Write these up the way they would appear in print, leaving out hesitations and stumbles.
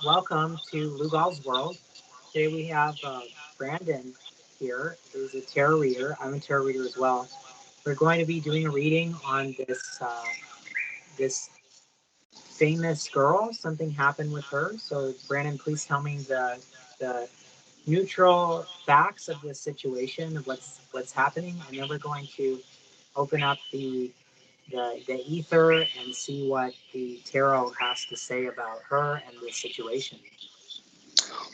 Welcome to Lugal's World. Today we have Brandon here, who's a tarot reader. I'm a tarot reader as well. We're going to be doing a reading on this famous girl. Something happened with her. So, Brandon, please tell me the neutral facts of the situation of what's happening, and then we're going to open up the ether and see what the tarot has to say about her and the situation.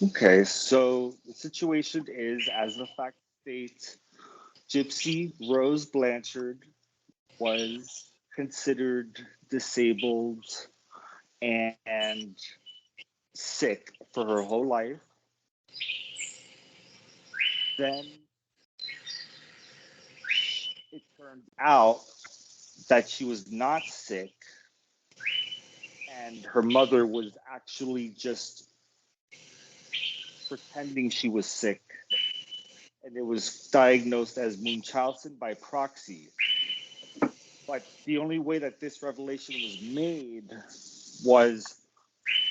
Okay, so the situation is, as the fact states, Gypsy Rose Blanchard was considered disabled and sick for her whole life. Then it turned out that she was not sick, and her mother was actually just pretending she was sick, and it was diagnosed as Munchausen by proxy. But the only way that this revelation was made was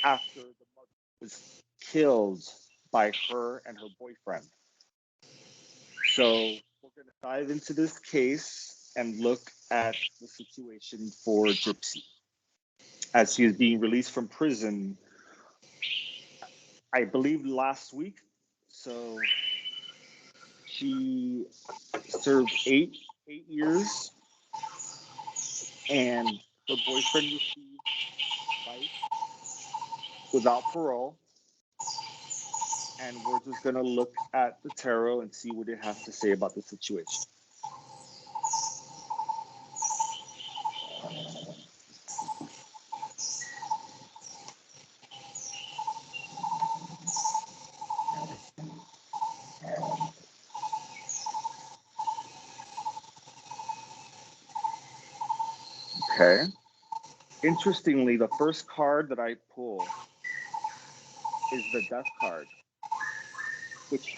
after the mother was killed by her and her boyfriend. So we're going to dive into this case and look at the situation for Gypsy. As she is being released from prison, I believe last week. So she served eight years, and her boyfriend received life without parole. And we're just going to look at the tarot and see what it has to say about the situation. Okay. Interestingly, the first card that I pull is the Death card, which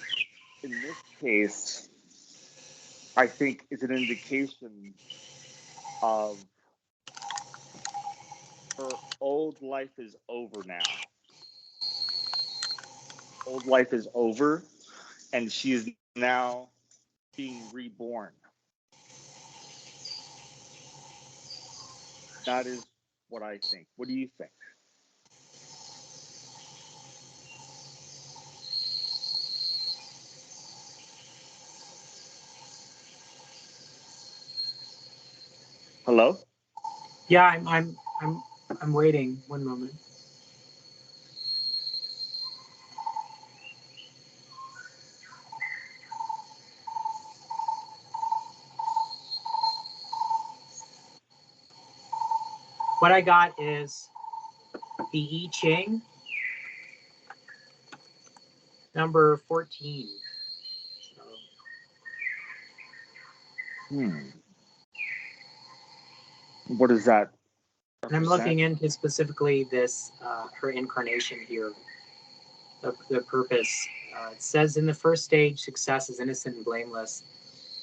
in this case, I think is an indication of her old life is over now. Old life is over, and she is now being reborn. That is what I think. What do you think? Hello? Yeah, I'm waiting. One moment. What I got is the I Ching number 14. So, Hmm. What does that and I'm represent? looking into specifically this her incarnation here, the purpose. It says in the first stage, success is innocent and blameless.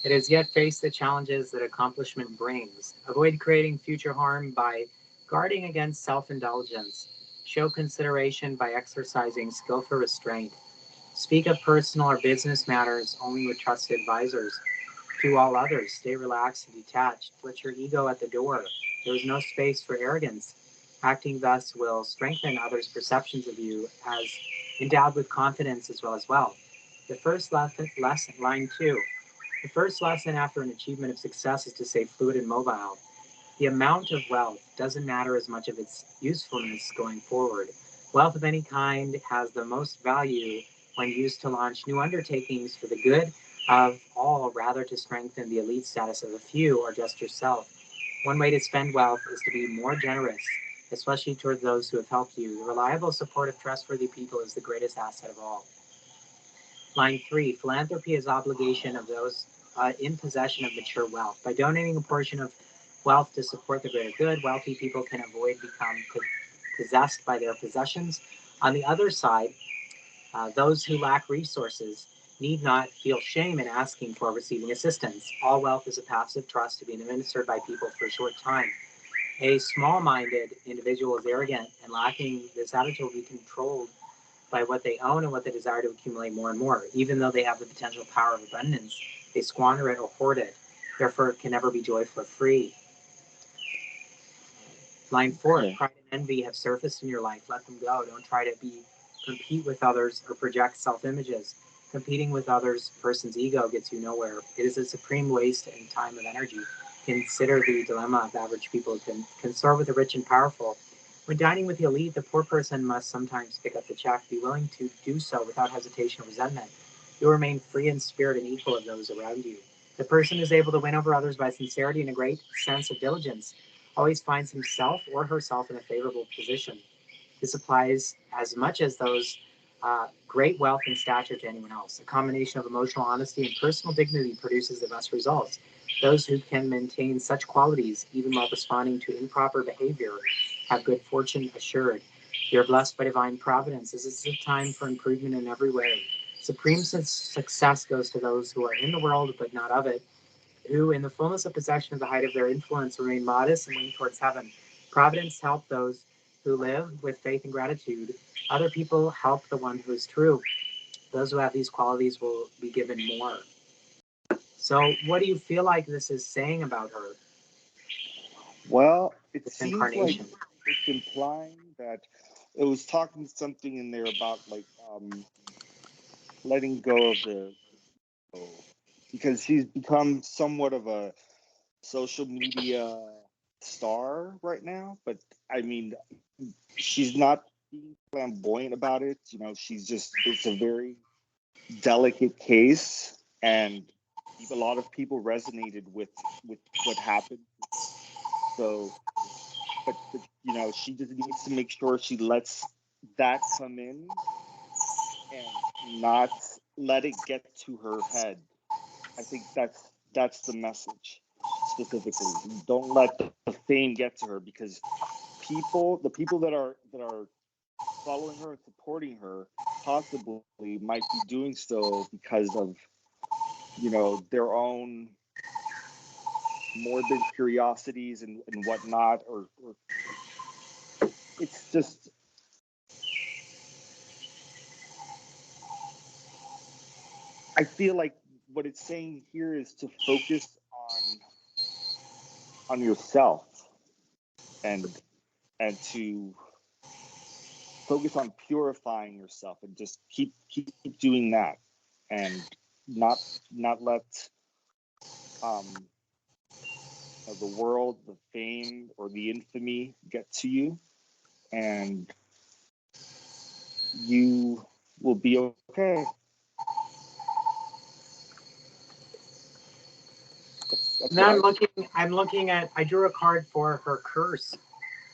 It has yet faced the challenges that accomplishment brings. Avoid creating future harm by guarding against self-indulgence. Show consideration by exercising skillful restraint. Speak of personal or business matters only with trusted advisors. To all others, stay relaxed and detached. Put your ego at the door. There is no space for arrogance. Acting thus will strengthen others' perceptions of you as endowed with confidence as well as wealth. The first lesson, line 2. The first lesson after an achievement of success is to stay fluid and mobile. The amount of wealth doesn't matter as much of its usefulness going forward. Wealth of any kind has the most value when used to launch new undertakings for the good of all rather to strengthen the elite status of a few or just yourself. One way to spend wealth is to be more generous, especially toward those who have helped you. The reliable support of trustworthy people is the greatest asset of all. Line 3, philanthropy is obligation of those in possession of mature wealth. By donating a portion of wealth to support the greater good, wealthy people can avoid becoming possessed by their possessions. On the other side, those who lack resources need not feel shame in asking for receiving assistance. All wealth is a passive trust to be administered by people for a short time. A small-minded individual is arrogant and lacking this attitude will be controlled by what they own and what they desire to accumulate more and more. Even though they have the potential power of abundance, they squander it or hoard it. Therefore, it can never be joyful or free. Line 4, Okay. pride and envy have surfaced in your life. Let them go. Don't try to compete with others or project self-images. Competing with others' person's ego gets you nowhere. It is a supreme waste in time of energy. Consider the dilemma of average people who can soar with the rich and powerful. When dining with the elite, the poor person must sometimes pick up the check. Be willing to do so without hesitation or resentment. You'll remain free in spirit and equal of those around you. The person who is able to win over others by sincerity and a great sense of diligence always finds himself or herself in a favorable position. This applies as much as those great wealth and stature to anyone else. A combination of emotional honesty and personal dignity produces the best results. Those who can maintain such qualities, even while responding to improper behavior, have good fortune assured. You're blessed by divine providence. This is a time for improvement in every way. Supreme success goes to those who are in the world but not of it, who, in the fullness of possession of the height of their influence, remain modest and wing towards heaven. Providence help those who live with faith and gratitude. Other people help the one who is true. Those who have these qualities will be given more. So, what do you feel like this is saying about her, Well, it this seems like incarnation? it's implying that it was talking something in there about like letting go of the because she's become somewhat of a social media star right now. But I mean, she's not being flamboyant about it. You know, she's just it's a very delicate case, and a lot of people resonated with what happened. So, but you know, she just needs to make sure she lets that come in and not let it get to her head. I think that's the message specifically. Don't let the fame get to her because the people that are following her and supporting her possibly might be doing so because of their own morbid curiosities and whatnot, or it's just I feel like what it's saying here is to focus on yourself and to focus on purifying yourself and just keep doing that and not let um the world, the fame, or the infamy get to you, and you will be okay. That's Now what I think. I'm looking at. I drew a card for her curse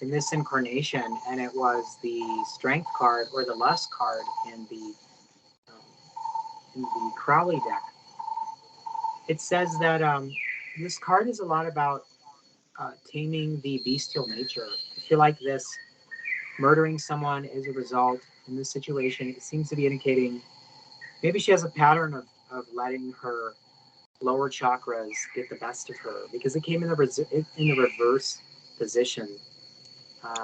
in this incarnation, and it was the Strength card or the Lust card um, in the Crowley deck. It says that this card is a lot about taming the bestial nature. I feel like this murdering someone is a result in this situation. It seems to be indicating maybe she has a pattern of letting her lower chakras get the best of her because it came in the reverse position.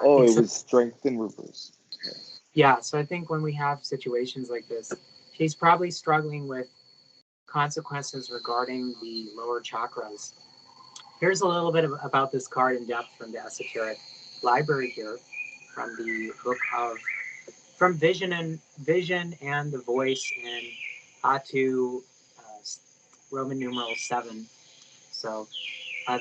Oh, it It's was strength in reverse. Okay. Yeah, so I think when we have situations like this, she's probably struggling with consequences regarding the lower chakras. Here's a little bit about this card in depth from the esoteric library here, from the book of from Vision and the Voice in Atu, Roman numeral 7. So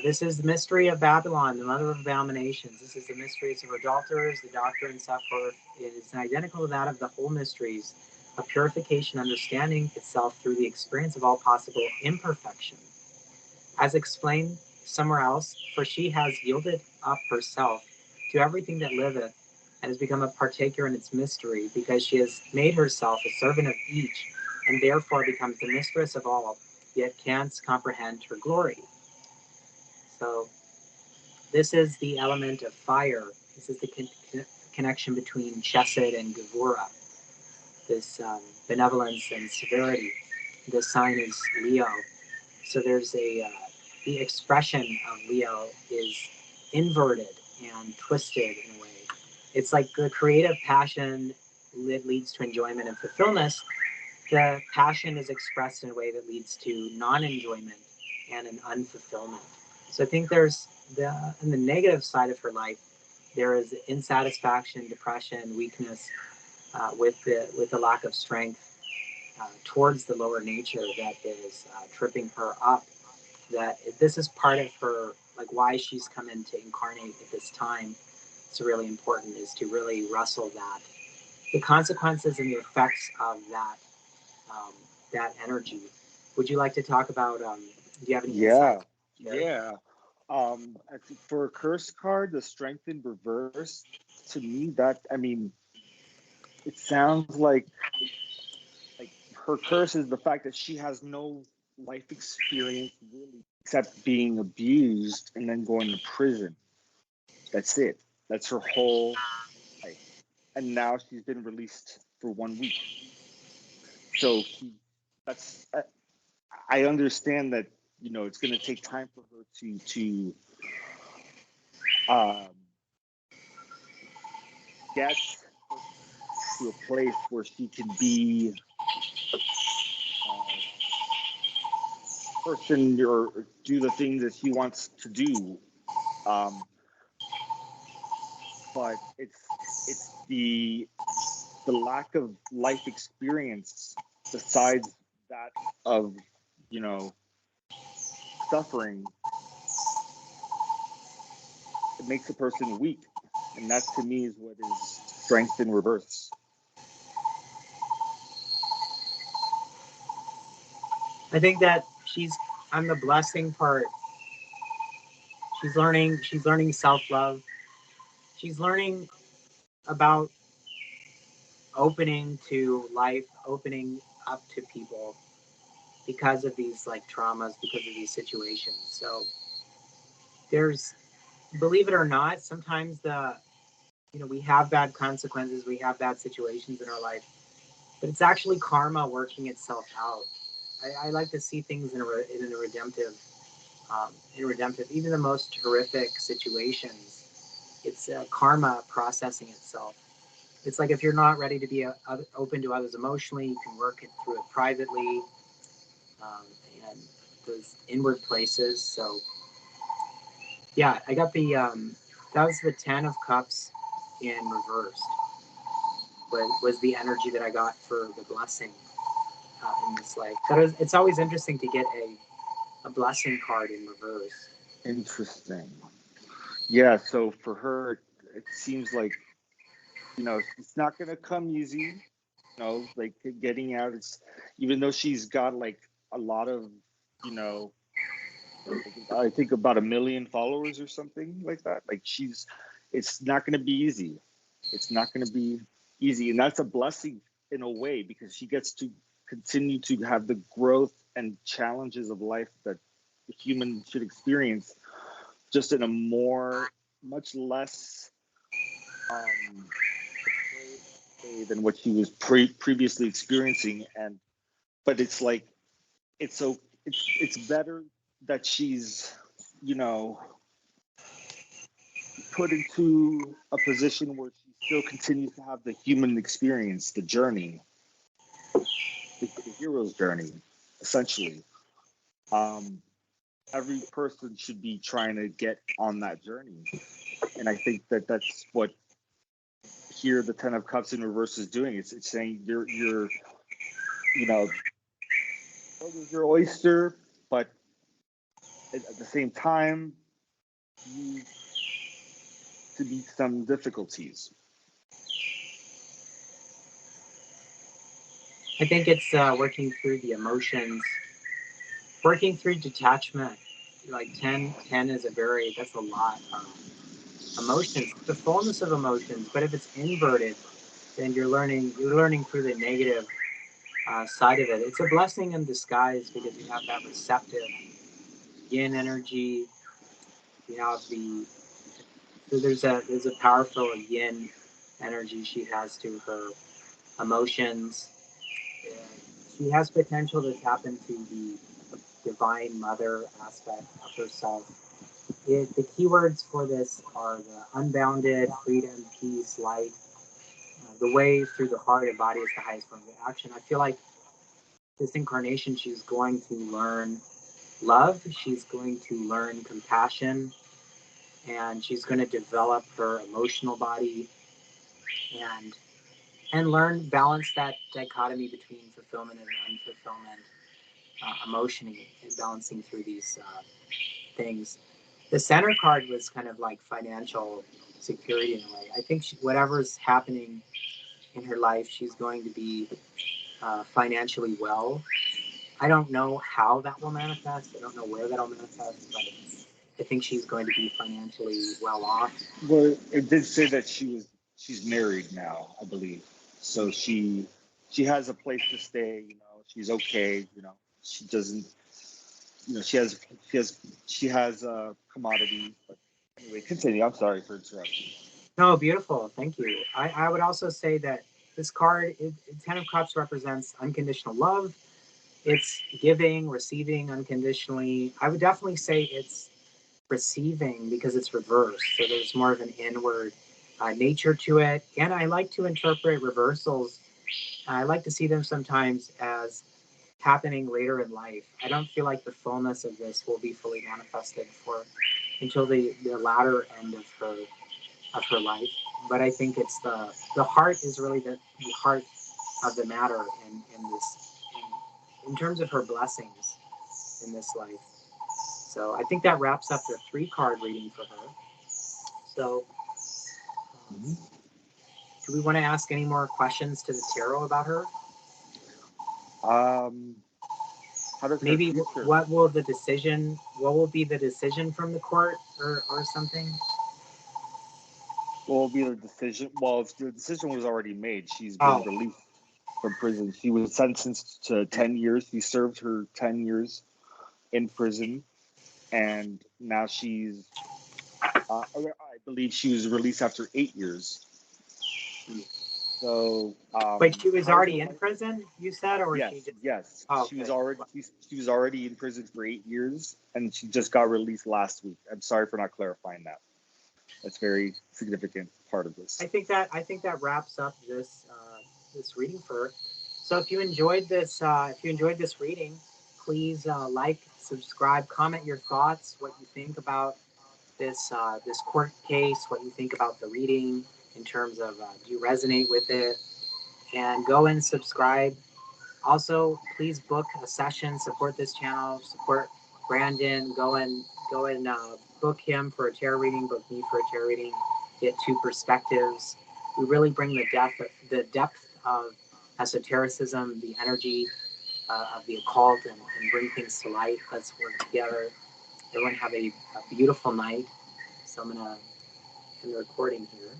this is the mystery of Babylon, the mother of abominations. This is the mysteries of adulterers, the doctrine, so forth. It is identical to that of the whole mysteries of purification, understanding itself through the experience of all possible imperfection. As explained somewhere else, for she has yielded up herself to everything that liveth, and has become a partaker in its mystery, because she has made herself a servant of each, and therefore becomes the mistress of all, yet can't comprehend her glory. So this is the element of fire. This is the connection between Chesed and Gevura, this benevolence and severity. The sign is Leo. So there's the expression of Leo is inverted. and twisted in a way. It's like the creative passion leads to enjoyment and fulfillment. The passion is expressed in a way that leads to non-enjoyment and an unfulfillment. So I think there's on the negative side of her life, there is insatisfaction, depression, weakness, with the lack of strength towards the lower nature that is tripping her up. That this is part of her, like why she's come in to incarnate at this time. It's really important is to really wrestle that the consequences and the effects of um, that energy. Would you like to talk about? Do you have any Yeah, insights? yeah. I think for a curse card, the strength in reverse, to me, that I mean, it sounds like her curse is the fact that she has no life experience really except being abused and then going to prison. That's it. That's her whole life. And now she's been released for 1 week. So that's I understand that it's going to take time for her to get to a place where she can be person or do the things that she wants to do. But it's the lack of life experience besides that of suffering. It makes a person weak, and that to me is what is strength in reverse. I think that on the blessing part. She's learning self-love. She's learning about opening to life, opening up to people because of these like traumas, because of these situations. So there's, believe it or not, sometimes we have bad consequences, we have bad situations in our life, but it's actually karma working itself out. I like to see things in a redemptive, even the most horrific situations. It's karma processing itself. It's like if you're not ready to be open to others emotionally, you can work it through it privately, um, and those inward places. So yeah, I got that was the 10 of Cups in reversed. Was the energy that I got for the blessing in this life. It's always interesting to get a blessing card in reverse. Interesting. Yeah. So for her, it seems like it's not going to come easy. Like getting out. It's even though she's got like a lot of you know I think about 1 million followers or something like that. Like it's not going to be easy. It's not going to be easy, and that's a blessing in a way because she gets to continue to have the growth and challenges of life that the human should experience, just in a much less way than what she was previously experiencing. But it's like it's better that she's you know put into a position where she still continues to have the human experience, the journey, the hero's journey, essentially. Um, every person should be trying to get on that journey, and I think that that's what here the Ten of Cups in reverse is doing. It's saying you're world is your oyster, but at the same time, you to meet some difficulties. I think it's working through the emotions, working through detachment. Like 10 is that's a lot of emotions, the fullness of emotions. But if it's inverted, then you're learning through the negative side of it. It's a blessing in disguise because you have that receptive yin energy. You have there's a powerful yin energy she has to her emotions. And she has potential to tap into the divine mother aspect of herself. The keywords for this are the unbounded, freedom, peace, light. The way through the heart and body is the highest form of action. I feel like this incarnation, she's going to learn love. She's going to learn compassion, and she's going to develop her emotional body and learn balance that dichotomy between fulfillment and unfulfillment, emotionally, and balancing through these things. The center card was kind of like financial security in a way. I think whatever's happening in her life, she's going to be financially well. I don't know how that will manifest. I don't know where that'll manifest, but I think she's going to be financially well off. Well, it did say that she's married now, I believe. So she has a place to stay. You know, she's okay. You know, she doesn't. You know, she has a commodity. But anyway, continue. I'm sorry for interrupting. No, beautiful. Thank you. I would also say that this card, Ten of Cups, represents unconditional love. It's giving, receiving unconditionally. I would definitely say it's receiving because it's reversed. So there's more of an inward nature to it. And I like to interpret reversals. I like to see them sometimes as happening later in life. I don't feel like the fullness of this will be fully manifested for until the latter end of her life. But I think it's the heart is really the heart of the matter in this in terms of her blessings in this life. So I think that wraps up the 3-card reading for her. So do we want to ask any more questions to the tarot about her? How does Maybe her future? what will be the decision from the court or something? What will be the decision? Well, if the decision was already made, she's been Oh, released from prison. She was sentenced to 10 years. She served her 10 years in prison, and now I believe she was released after 8 years. So, wait, she was how is her already in life? prison, you said, or Yes, she just? yes. Oh, She was okay. already in prison for 8 years, and she just got released last week. I'm sorry for not clarifying that. That's very significant part of this. I think that wraps up this reading for her. So if you enjoyed this reading, please like, subscribe, comment your thoughts, what you think about this court case, what you think about the reading in terms of do you resonate with it, and go and subscribe. Also, please book a session, support this channel, support Brandon. Go and book him for a tarot reading, book me for a tarot reading. Get 2 perspectives. We really bring the depth of esotericism, the energy of the occult, and bring things to light. Let's work together. Everyone have a beautiful night. So I'm gonna end the recording here.